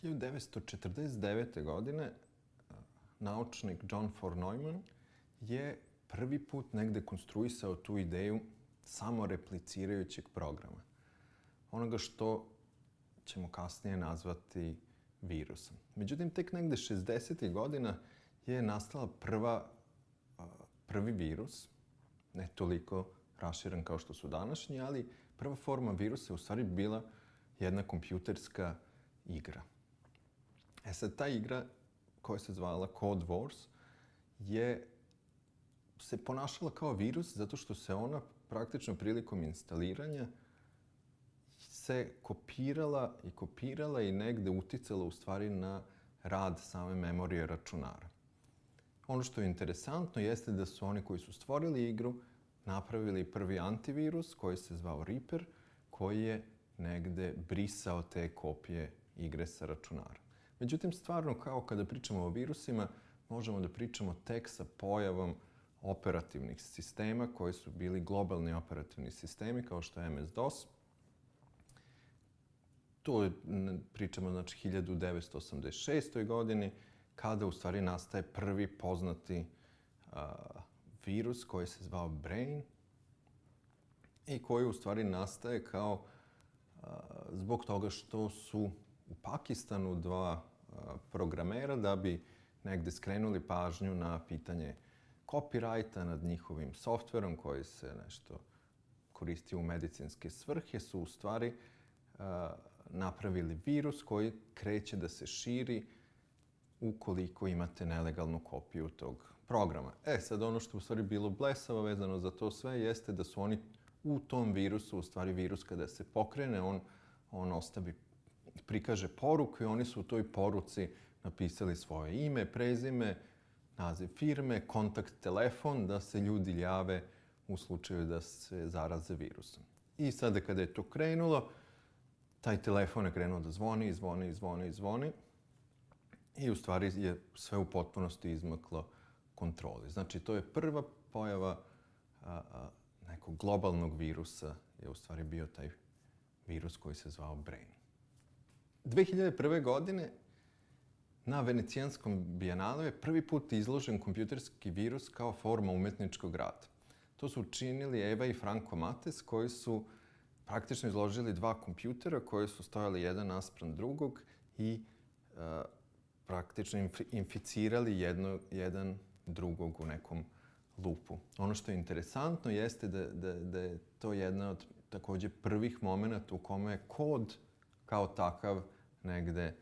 1949. godine naučnik John von Neumann je prvi put negde konstruisao tu ideju samoreplicirajućeg programa. Onoga što ćemo kasnije nazvati virusom. Međutim, tek negde 60. godina je nastala prvi virus, ne toliko raširen kao što su današnji, ali prva forma virusa je u stvari bila jedna kompjuterska igra. Sad, ta igra koja se zvala Code Wars se ponašala kao virus zato što se ona praktično prilikom instaliranja se kopirala i negde uticala u stvari na rad same memorije računara. Ono što je interesantno jeste da su oni koji su stvorili igru napravili prvi antivirus koji se zvao Reaper, koji je negde brisao te kopije igre sa računara. Međutim, stvarno, kao kada pričamo o virusima, možemo da pričamo tek sa pojavom operativnih sistema koji su bili globalni operativni sistemi, kao što je MS-DOS. To pričamo, znači, 1986. godini, kada u stvari nastaje prvi poznati virus koji se zvao Brain i koji u stvari nastaje kao zbog toga što su u Pakistanu dva programera da bi negde skrenuli pažnju na pitanje copyrighta nad njihovim softverom koji se nešto koristi u medicinske svrhe, su u stvari napravili virus koji kreće da se širi ukoliko imate nelegalnu kopiju tog programa. Sad, ono što u stvari bilo blesavo vezano za to sve jeste da su oni u tom virusu, u stvari virus kada se pokrene, on prikaže poruku i oni su u toj poruci napisali svoje ime, prezime, naziv firme, kontakt telefon, da se ljudi jave u slučaju da se zaraze virusom. I sada kada je to krenulo, taj telefon je krenuo da zvoni i u stvari je sve u potpunosti izmaklo kontroli. Znači, to je prva pojava nekog globalnog virusa, je u stvari bio taj virus koji se zvao Brain. 2001. godine na Venecijanskom bijenalu je prvi put izložen kompjuterski virus kao forma umetničkog rada. To su učinili Eva i Franco Mates, koji su praktično izložili dva kompjutera koji su stojali jedan naspram drugog i praktično inficirali jedan drugog u nekom lupu. Ono što je interesantno jeste da je to jedna od takođe prvih momenta u kome je kod kao takav negde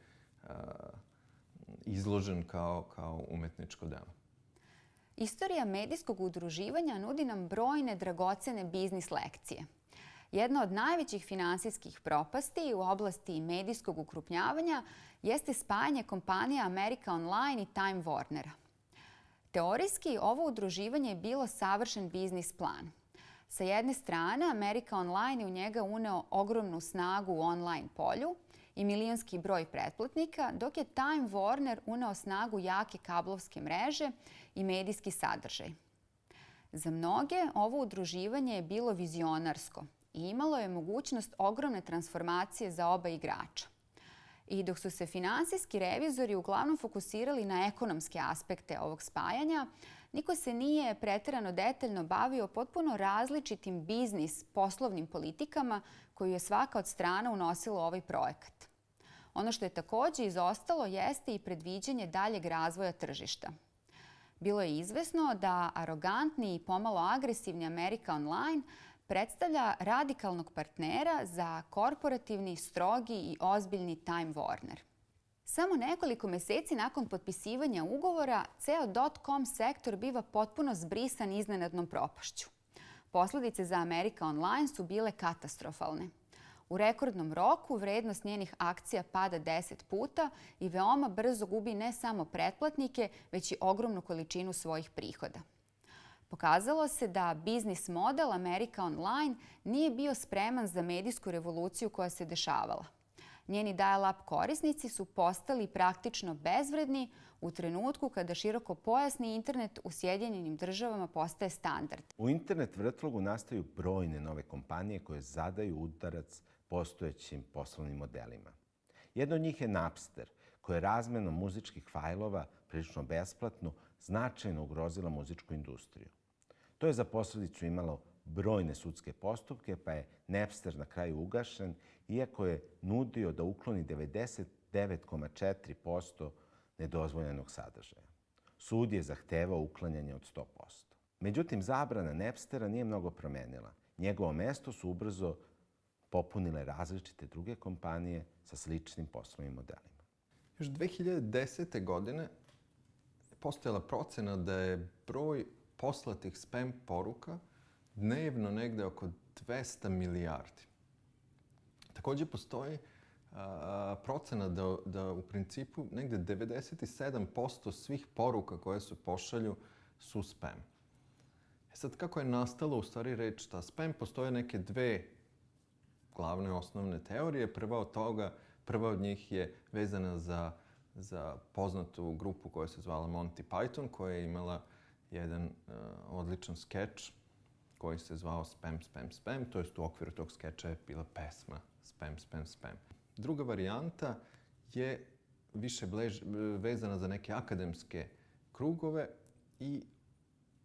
izložen kao umetničko delo. Istorija medijskog udruživanja nudi nam brojne dragocene biznis lekcije. Jedna od najvećih finansijskih propasti u oblasti medijskog ukrupnjavanja jeste spajanje kompanija America Online i Time Warnera. Teorijski, ovo udruživanje je bilo savršen biznis plan. Sa jedne strane, America Online je u njega uneo ogromnu snagu u online polju i milionski broj pretplatnika, dok je Time Warner uneo snagu jake kablovske mreže i medijski sadržaj. Za mnoge ovo udruživanje je bilo vizionarsko i imalo je mogućnost ogromne transformacije za oba igrača. I dok su se finansijski revizori uglavnom fokusirali na ekonomske aspekte ovog spajanja, niko se nije preterano detaljno bavio potpuno različitim biznis poslovnim politikama koju je svaka od strana unosila u ovaj projekat. Ono što je takođe izostalo jeste i predviđanje daljeg razvoja tržišta. Bilo je izvesno da arogantni i pomalo agresivni America Online predstavlja radikalnog partnera za korporativni, strogi i ozbiljni Time Warner. Samo nekoliko meseci nakon potpisivanja ugovora, ceo .com sektor biva potpuno zbrisan iznenadnom propašću. Posledice za America Online su bile katastrofalne. U rekordnom roku vrednost njenih akcija pada 10 puta i veoma brzo gubi ne samo pretplatnike, već i ogromnu količinu svojih prihoda. Pokazalo se da biznis model America Online nije bio spreman za medijsku revoluciju koja se dešavala. Njeni dial-up korisnici su postali praktično bezvredni u trenutku kada širokopojasni internet u Sjedinjenim Državama postaje standard. U internet vrtlogu nastaju brojne nove kompanije koje zadaju udarac postojećim poslovnim modelima. Jedno od njih je Napster, koje je razmenom muzičkih fajlova, prilično besplatno, značajno ugrozila muzičku industriju. To je za posljedicu imalo brojne sudske postupke, pa je Napster na kraju ugašen, iako je nudio da ukloni 99,4% nedozvoljenog sadržaja. Sud je zahtevao uklanjanje od 100%. Međutim, zabrana Napstera nije mnogo promenila. Njegovo mesto su ubrzo popunile različite druge kompanije sa sličnim poslovnim modelima. Još 2010. godine postojala procena da je broj poslatih spam poruka dnevno negde oko 200 milijardi. Također postoji procena da u principu negde 97% svih poruka koje se pošalju su spam. Sad, kako je nastalo u stvari reč ta spam? Postoje neke dve glavne osnovne teorije. Prva od njih je vezana za poznatu grupu koja se zvala Monty Python, koja je imala jedan odličan skeč koji se zvao Spam, Spam, Spam. To jest u okviru tog skeča je bila pesma Spam, Spam, Spam. Druga varijanta je više vezana za neke akademske krugove i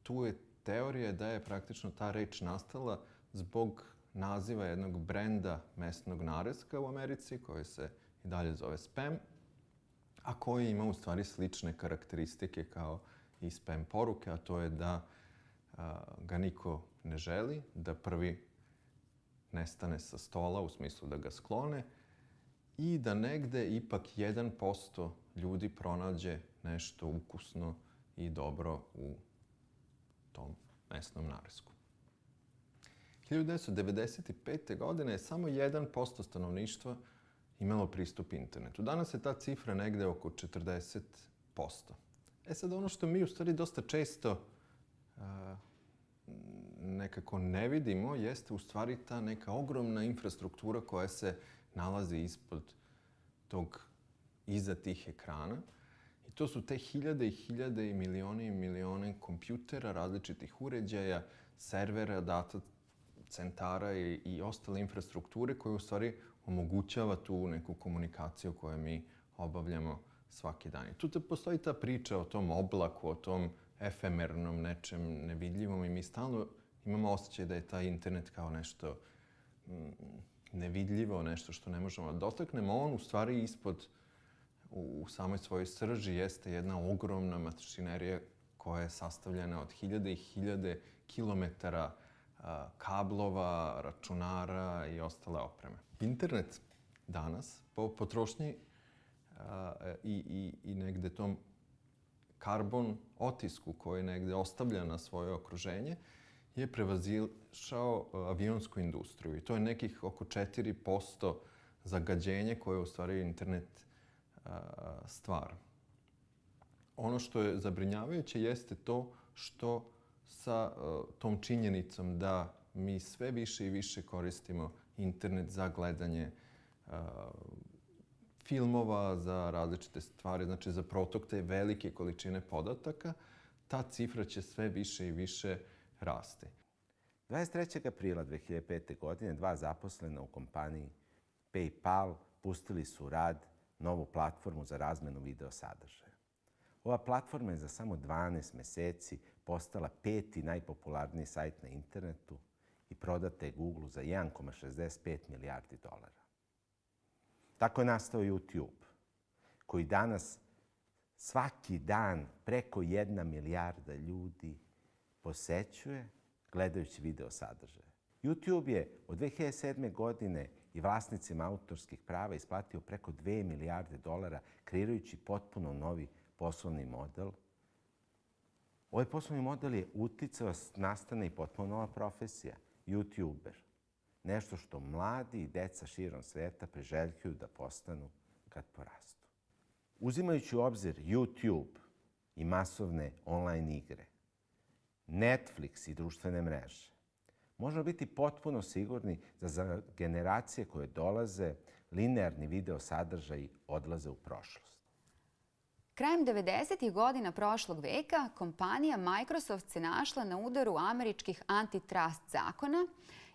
tu je teorija da je praktično ta reč nastala zbog naziva jednog brenda mesnog nareska u Americi koji se i dalje zove Spam, a koji ima u stvari slične karakteristike kao i spam poruke, a to je da ga niko ne želi, da prvi nestane sa stola u smislu da ga sklone i da negde ipak 1% ljudi pronađe nešto ukusno i dobro u tom mesnom naresku. 1995. godine je samo 1% stanovništva imalo pristup internetu. Danas je ta cifra negde oko 40%. Sad, ono što mi u stvari dosta često nekako ne vidimo jeste u stvari ta neka ogromna infrastruktura koja se nalazi iza tih ekrana. I to su te hiljade i hiljade i milione kompjutera, različitih uređaja, servera, data centara i ostale infrastrukture koje u stvari omogućava tu neku komunikaciju koju mi obavljamo svaki dan. I tu postoji ta priča o tom oblaku, o tom efemernom nečem nevidljivom i mi stalno imamo osjećaj da je taj internet kao nešto nevidljivo, nešto što ne možemo da dotaknemo. On u stvari u samoj svojoj srži jeste jedna ogromna mašinerija koja je sastavljena od hiljade i hiljade kilometara kablova, računara i ostale opreme. Internet danas po potrošnji i negde tom karbon otisku koji negde ostavlja na svoje okruženje je prevazišao avionsku industriju. I to je nekih oko 4% zagađenja koje u stvari internet stvara. Ono što je zabrinjavajuće jeste to što sa tom činjenicom da mi sve više i više koristimo internet za gledanje filmova, za različite stvari, znači za protok te velike količine podataka, ta cifra će sve više i više rasti. 23. aprila 2005. godine 2 zaposlena u kompaniji PayPal pustili su u rad novu platformu za razmenu video sadržaja. Ova platforma je za samo 12 meseci postala 5. najpopularniji sajt na internetu i prodata je Google za 1,65 milijardi dolara. Tako je nastao YouTube, koji danas svaki dan preko 1 milijarda ljudi posećuje gledajući video sadržaje. YouTube je od 2007. godine i vlasnicima autorskih prava isplatio preko 2 milijarde dolara, kreirajući potpuno novi poslovni model. Ovaj poslovni model je uticao nastane i potpuno nova profesija, YouTuber. Nešto što mladi i deca širom sveta priželjkuju da postanu kad porastu. Uzimajući u obzir YouTube i masovne online igre, Netflix i društvene mreže, možemo biti potpuno sigurni da za generacije koje dolaze linearni video sadržaji odlaze u prošlost. Krajem 90. godina prošlog veka kompanija Microsoft se našla na udaru američkih antitrust zakona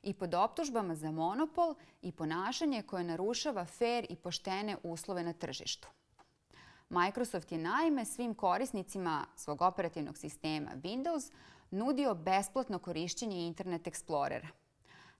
i pod optužbama za monopol i ponašanje koje narušava fer i poštene uslove na tržištu. Microsoft je naime svim korisnicima svog operativnog sistema Windows nudio besplatno korišćenje Internet Explorera.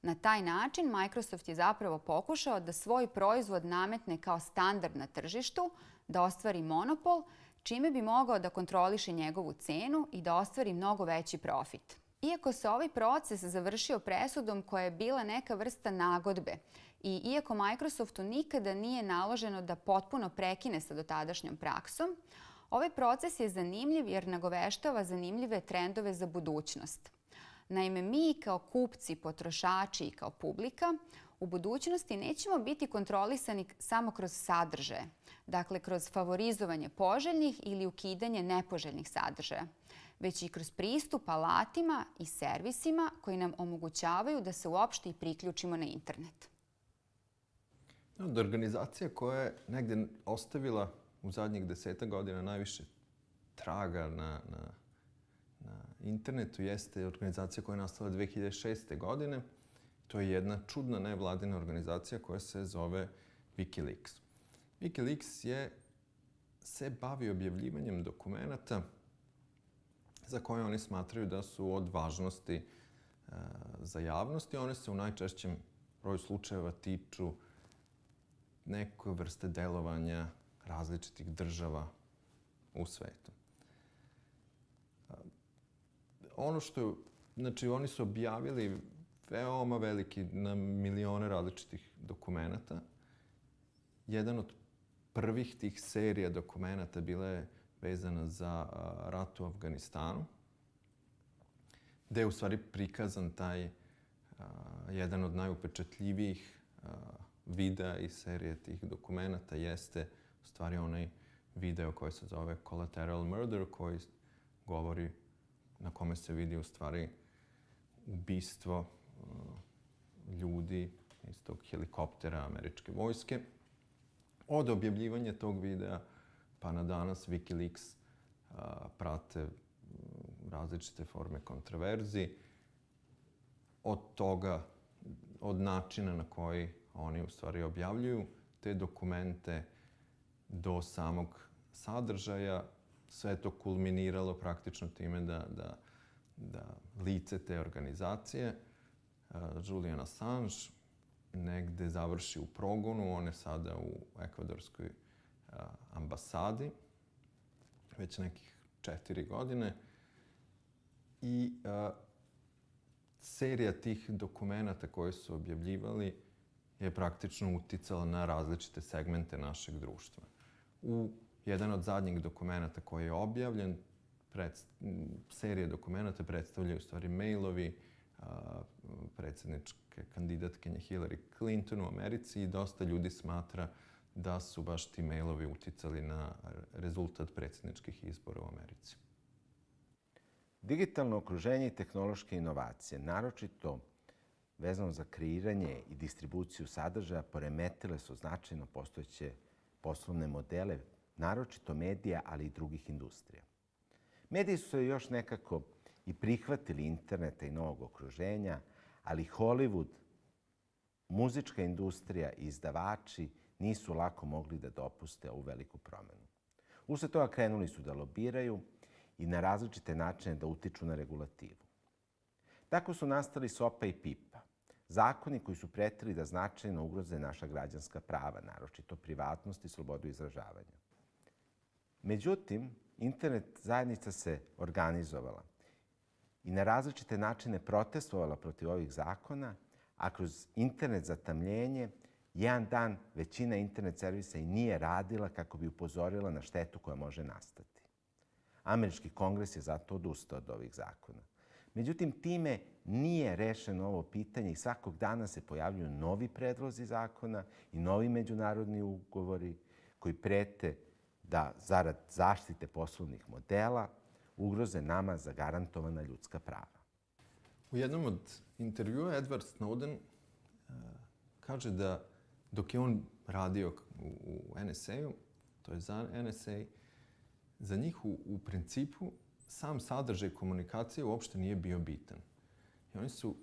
Na taj način Microsoft je zapravo pokušao da svoj proizvod nametne kao standard na tržištu, da ostvari monopol, čime bi mogao da kontroliše njegovu cenu i da ostvari mnogo veći profit. Iako se ovaj proces završio presudom koja je bila neka vrsta nagodbe i iako Microsoftu nikada nije naloženo da potpuno prekine sa dotadašnjom praksom, ovaj proces je zanimljiv jer nagoveštava zanimljive trendove za budućnost. Naime, mi kao kupci, potrošači i kao publika u budućnosti nećemo biti kontrolisani samo kroz sadržaje, dakle kroz favorizovanje poželjnih ili ukidanje nepoželjnih sadržaja, već i kroz pristup alatima i servisima koji nam omogućavaju da se uopšte i priključimo na internet. Od organizacija koja je negdje ostavila u zadnjih 10 godina najviše traga na internetu jeste organizacija koja je nastala 2006. godine. To je jedna čudna nevladina organizacija koja se zove Wikileaks. Wikileaks se bavi objavljivanjem dokumenata za koje oni smatraju da su od važnosti za javnost i one se u najčešćem broju slučajeva tiču neke vrste delovanja različitih država u svetu. Oni su objavili veoma veliki, na milione različitih dokumenata. Jedan od prvih tih serija dokumenata bila je vezana za rat u Afganistanu, gde je u stvari prikazan taj jedan od najupečatljivijih videa iz serije tih dokumenata jeste u stvari onaj video koji se zove Collateral Murder, koji govori, na kome se vidi u stvari ubistvo ljudi iz tog helikoptera američke vojske. Od objavljivanja tog videa pa na danas Wikileaks prate različite forme kontroverzi. Od načina na koji oni u stvari objavljuju te dokumente do samog sadržaja, sve je to kulminiralo praktično time da lice te organizacije, Julian Assange, negde završi u progonu. On je sada u ekvadorskoj ambasadi već nekih 4 godine. I serija tih dokumenata koje su objavljivali je praktično uticala na različite segmente našeg društva. Jedan od zadnjih dokumenata koji je objavljen, serije dokumenata predstavljaju u stvari mailovi predsjedničke kandidatkinje Hillary Clinton u Americi i dosta ljudi smatra da su baš ti mailovi uticali na rezultat predsjedničkih izbora u Americi. Digitalno okruženje i tehnološke inovacije, naročito vezano za kreiranje i distribuciju sadržaja, poremetile su značajno postojeće poslovne modele, naročito medija, ali i drugih industrija. Mediji su se još nekako i prihvatili interneta i novog okruženja, ali Hollywood, muzička industrija i izdavači nisu lako mogli da dopuste ovu veliku promenu. Usled toga krenuli su da lobiraju i na različite načine da utiču na regulativu. Tako su nastali SOPA i PIPA, zakoni koji su pretili da značajno ugroze naša građanska prava, naročito privatnost i slobodu izražavanja. Međutim, internet zajednica se organizovala i na različite načine protestovala protiv ovih zakona, a kroz internet zatamljenje jedan dan većina internet servisa i nije radila kako bi upozorila na štetu koja može nastati. Američki kongres je zato odustao od ovih zakona. Međutim, time nije rešeno ovo pitanje i svakog dana se pojavljuju novi predlozi zakona i novi međunarodni ugovori koji prete da zarad zaštite poslovnih modela ugroze nama zagarantovana ljudska prava. U jednom od intervjua Edward Snowden kaže da dok je on radio u NSA-u, to je za NSA, za njih u principu sam sadržaj komunikacije uopšte nije bio bitan. I oni su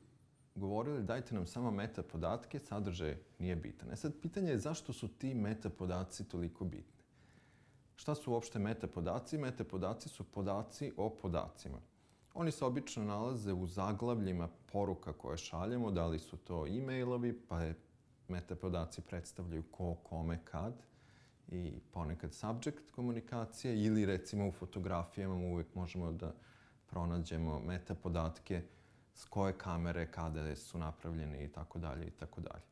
govorili dajte nam samo meta podatke, sadržaj nije bitan. Sad pitanje je zašto su ti meta podaci toliko bitni? Šta su uopšte meta podaci? Meta podaci su podaci o podacima. Oni se obično nalaze u zaglavljima poruka koje šaljemo, da li su to e-mailovi, pa meta podaci predstavljaju ko, kome, kad i ponekad subject komunikacije ili recimo u fotografijama uvijek možemo da pronađemo meta podatke s koje kamere, kada su napravljene i tako dalje i tako dalje.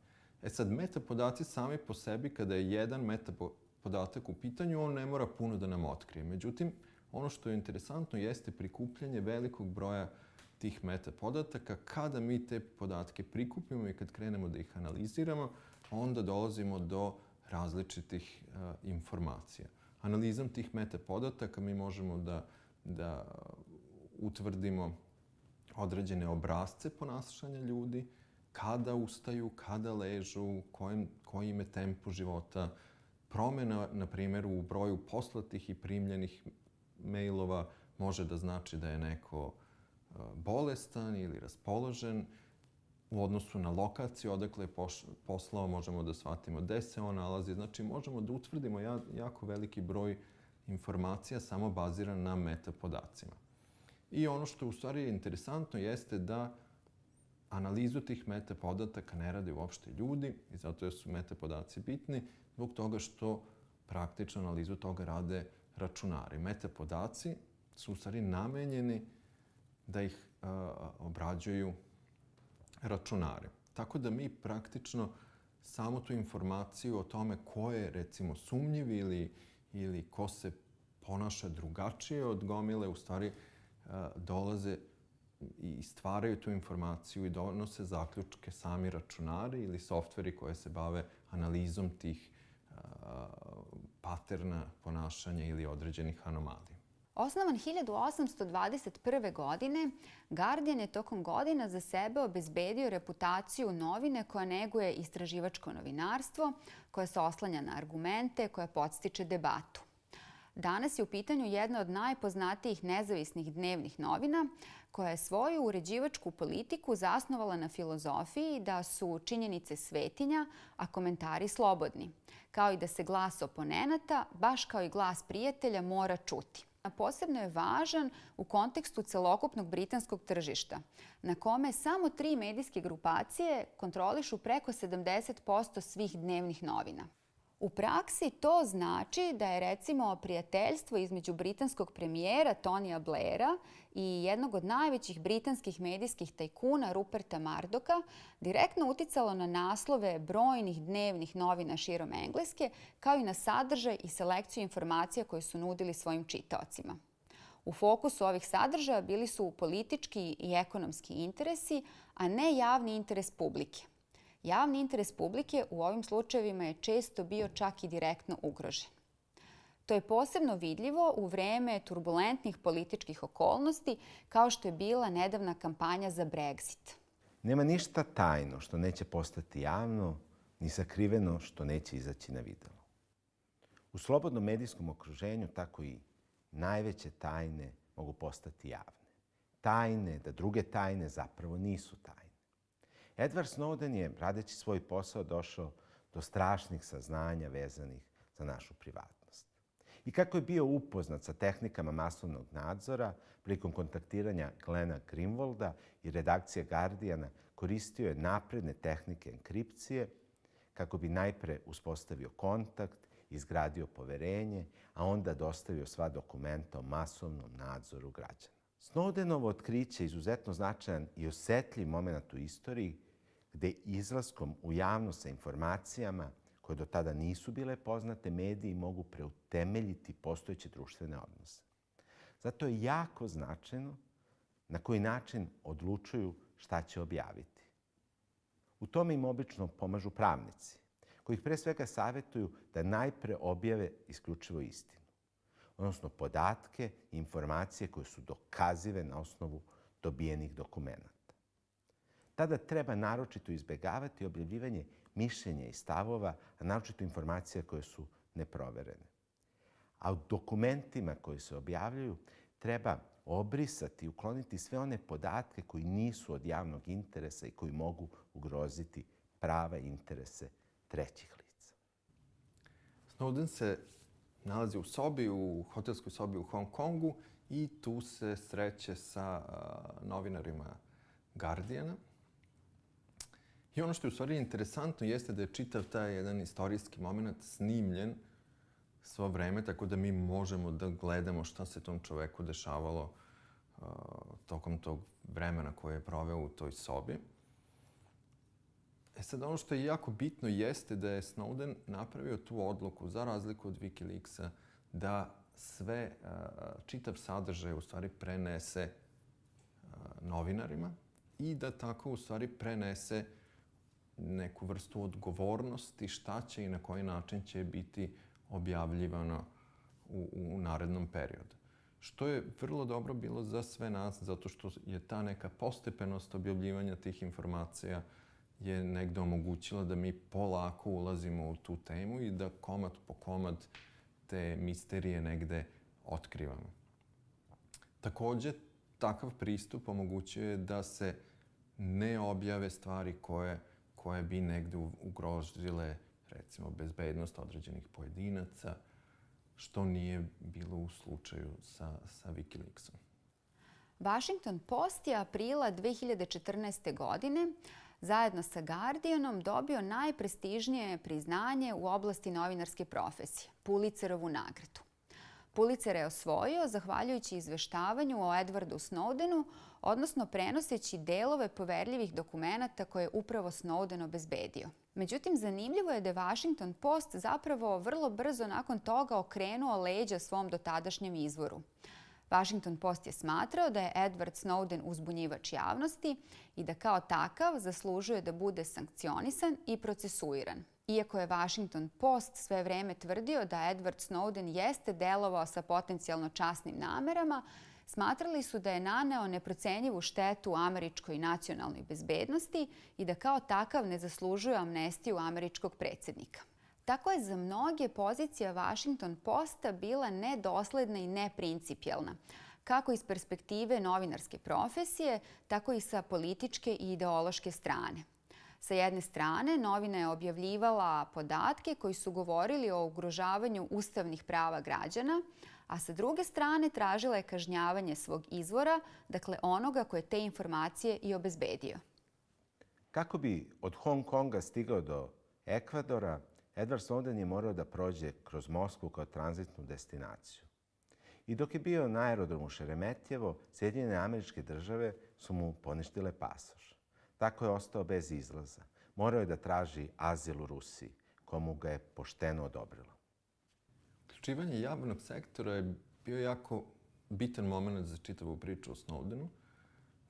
Sad, meta podaci sami po sebi, kada je jedan meta podatak u pitanju, on ne mora puno da nam otkrije. Međutim, ono što je interesantno jeste prikupljanje velikog broja tih meta podataka. Kada mi te podatke prikupimo i kad krenemo da ih analiziramo, onda dolazimo do različitih informacija. Analizom tih meta podataka mi možemo da utvrdimo određene obrasce ponašanja ljudi, kada ustaju, kada ležu, koji im je tempo života, promjena, na primjer, u broju poslatih i primljenih mailova može da znači da je neko bolestan ili raspoložen. U odnosu na lokaciju odakle je poslao možemo da shvatimo gde se on nalazi. Znači možemo da utvrdimo jako veliki broj informacija samo baziran na meta podacima. I ono što u stvari je interesantno jeste da analizu tih meta podataka ne rade uopšte ljudi i zato su meta podaci bitni zbog toga što praktično analizu toga rade računari. Meta podaci su u stvari namenjeni da ih obrađuju računari. Tako da mi praktično samo tu informaciju o tome ko je recimo sumnjiv ili ko se ponaša drugačije od gomile u stvari dolaze i stvaraju tu informaciju i donose zaključke sami računari ili softveri koje se bave analizom tih paterna ponašanja ili određenih anomalija. Osnovan 1821. godine, Guardian je tokom godina za sebe obezbedio reputaciju novine koja neguje istraživačko novinarstvo, koja se oslanja na argumente, koja podstiče debatu. Danas je u pitanju jedna od najpoznatijih nezavisnih dnevnih novina koja je svoju uređivačku politiku zasnovala na filozofiji da su činjenice svetinja, a komentari slobodni, kao i da se glas oponenata, baš kao i glas prijatelja, mora čuti. Posebno je važan u kontekstu celokupnog britanskog tržišta, na kome samo 3 medijske grupacije kontrolišu preko 70% svih dnevnih novina. U praksi to znači da je recimo prijateljstvo između britanskog premijera Tonija Blaira i jednog od najvećih britanskih medijskih tajkuna Ruperta Murdocha direktno uticalo na naslove brojnih dnevnih novina širom Engleske, kao i na sadržaj i selekciju informacija koje su nudili svojim čitaocima. U fokusu ovih sadržaja bili su politički i ekonomski interesi, a ne javni interes publike. Javni interes publike u ovim slučajevima je često bio čak i direktno ugrožen. To je posebno vidljivo u vreme turbulentnih političkih okolnosti, kao što je bila nedavna kampanja za Brexit. Nema ništa tajno što neće postati javno, ni sakriveno što neće izaći na videlo. U slobodnom medijskom okruženju tako i najveće tajne mogu postati javne. Tajne da druge tajne zapravo nisu tajne. Edward Snowden je, radeći svoj posao, došao do strašnih saznanja vezanih za našu privatnost. I kako je bio upoznat sa tehnikama masovnog nadzora, prilikom kontaktiranja Glena Greenwalda i redakcije Guardiana, koristio je napredne tehnike enkripcije kako bi najpre uspostavio kontakt, izgradio poverenje, a onda dostavio sva dokumenta o masovnom nadzoru građana. Snowdenovo otkriće je izuzetno značajan i osetljiv moment u istoriji gde izlaskom u javnost sa informacijama koje do tada nisu bile poznate, mediji mogu preutemeljiti postojeće društvene odnose. Zato je jako značajno na koji način odlučuju šta će objaviti. U tome im obično pomažu pravnici, koji ih pre svega savjetuju da najpre objave isključivo istinu, odnosno podatke i informacije koje su dokazive na osnovu dobijenih dokumenata. Tada treba naročito izbjegavati objavljivanje mišljenja i stavova, a naročito informacija koje su neproverene. A u dokumentima koji se objavljuju treba obrisati, ukloniti sve one podatke koji nisu od javnog interesa i koji mogu ugroziti prava i interese trećih lica. Snowden se nalazi u sobi, u hotelskoj sobi u Hong Kongu i tu se sreće sa novinarima Guardiana. I ono što je u stvari interesantno jeste da je čitav taj jedan istorijski moment snimljen svo vreme, tako da mi možemo da gledamo šta se tom čoveku dešavalo tokom tog vremena koje je proveo u toj sobi. Sad, ono što je jako bitno jeste da je Snowden napravio tu odluku, za razliku od Wikileaksa, da čitav sadržaj u stvari prenese novinarima i da tako u stvari prenese neku vrstu odgovornosti šta će i na koji način će biti objavljivano u narednom periodu. Što je vrlo dobro bilo za sve nas, zato što je ta neka postepenost objavljivanja tih informacija je negde omogućila da mi polako ulazimo u tu temu i da komad po komad te misterije negde otkrivamo. Takođe, takav pristup omogućuje da se ne objave stvari koje bi negde ugrozile, recimo, bezbednost određenih pojedinaca, što nije bilo u slučaju sa Wikileaksom. Washington Post je aprila 2014. godine zajedno sa Guardianom dobio najprestižnije priznanje u oblasti novinarske profesije, Pulitzerovu nagradu. Pulitzer je osvojio zahvaljujući izveštavanju o Edwardu Snowdenu, odnosno prenoseći delove poverljivih dokumenata koje je upravo Snowden obezbedio. Međutim, zanimljivo je da je Washington Post zapravo vrlo brzo nakon toga okrenuo leđa svom dotadašnjem izvoru. Washington Post je smatrao da je Edward Snowden uzbunjivač javnosti i da kao takav zaslužuje da bude sankcionisan i procesuiran. Iako je Washington Post sve vreme tvrdio da Edward Snowden jeste delovao sa potencijalno časnim namerama, smatrali su da je naneo neprocenjivu štetu američkoj nacionalnoj bezbednosti i da kao takav ne zaslužuje amnestiju američkog predsjednika. Tako je za mnoge pozicija Washington Posta bila nedosledna i neprincipijelna, kako iz perspektive novinarske profesije, tako i sa političke i ideološke strane. Sa jedne strane, novina je objavljivala podatke koji su govorili o ugrožavanju ustavnih prava građana, a sa druge strane tražila je kažnjavanje svog izvora, dakle onoga koje te informacije i obezbedio. Kako bi od Hong Konga stigao do Ekvadora, Edward Snowden je morao da prođe kroz Moskvu kao tranzitnu destinaciju. I dok je bio na aerodromu Šeremetjevo, Sjedinjene Američke Države su mu poništile pasoš. Tako je ostao bez izlaza. Morao je da traži azil u Rusiji, komu ga je pošteno odobrilo. Uključivanje javnog sektora je bio jako bitan moment za čitavu priču o Snowdenu,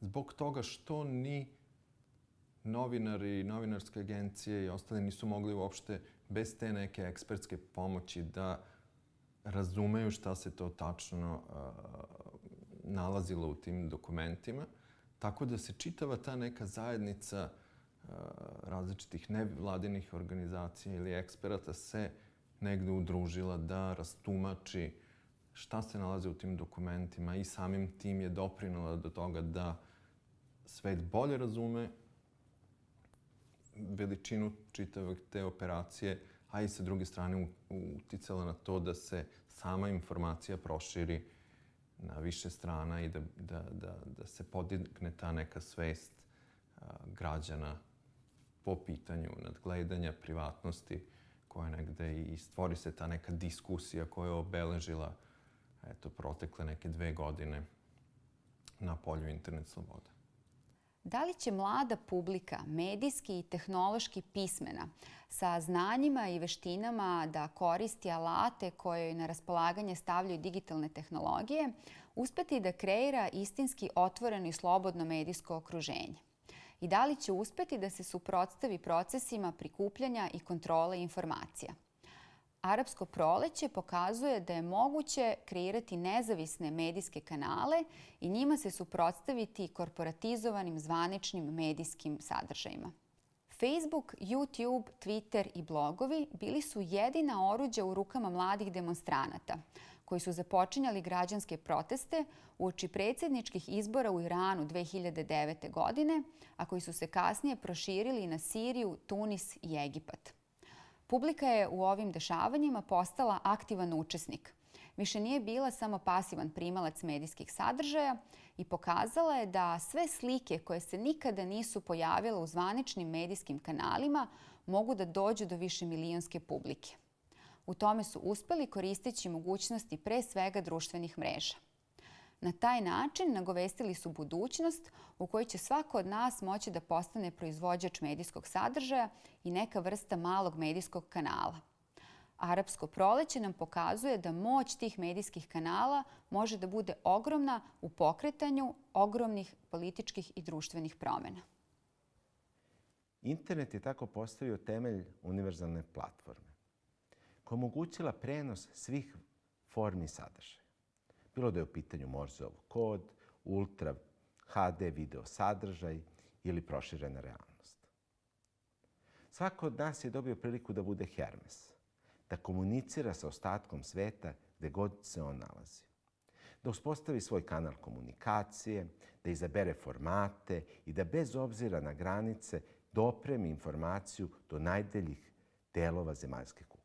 zbog toga što ni novinari, novinarske agencije i ostali nisu mogli uopšte bez te neke ekspertske pomoći da razumeju šta se to tačno nalazilo u tim dokumentima. Tako da se čitava ta neka zajednica različitih nevladinih organizacija ili eksperata se negde udružila da rastumači šta se nalazi u tim dokumentima i samim tim je doprinula do toga da svet bolje razume veličinu čitave te operacije, a i sa druge strane uticala na to da se sama informacija proširi na više strana i da se podigne ta neka svest građana po pitanju nadgledanja privatnosti koja negde i stvori se ta neka diskusija koja je obeležila protekle neke 2 godine na polju internet slobode. Da li će mlada publika, medijski i tehnološki pismena, sa znanjima i veštinama da koristi alate koje na raspolaganje stavljaju digitalne tehnologije, uspeti da kreira istinski otvoreno i slobodno medijsko okruženje? I da li će uspeti da se suprotstavi procesima prikupljanja i kontrole informacija? Arapsko proleće pokazuje da je moguće kreirati nezavisne medijske kanale i njima se suprotstaviti korporatizovanim zvaničnim medijskim sadržajima. Facebook, YouTube, Twitter i blogovi bili su jedina oruđa u rukama mladih demonstranata, koji su započinjali građanske proteste uoči predsjedničkih izbora u Iranu 2009. godine, a koji su se kasnije proširili na Siriju, Tunis i Egipat. Publika je u ovim dešavanjima postala aktivan učesnik. Više nije bila samo pasivan primalac medijskih sadržaja i pokazala je da sve slike koje se nikada nisu pojavile u zvaničnim medijskim kanalima mogu da dođu do višemilionske publike. U tome su uspeli koristeći mogućnosti pre svega društvenih mreža. Na taj način nagovestili su budućnost u kojoj će svako od nas moći da postane proizvođač medijskog sadržaja i neka vrsta malog medijskog kanala. Arapsko proleće nam pokazuje da moć tih medijskih kanala može da bude ogromna u pokretanju ogromnih političkih i društvenih promjena. Internet je tako postavio temelj univerzalne platforme koja je omogućila prenos svih formi sadržaja. Bilo da je u pitanju Morzeov kod, ultra HD video sadržaj ili proširena realnost. Svako od nas je dobio priliku da bude Hermes, da komunicira sa ostatkom sveta gde god se on nalazi. Da uspostavi svoj kanal komunikacije, da izabere formate i da bez obzira na granice dopremi informaciju do najdeljih delova zemaljske kugle.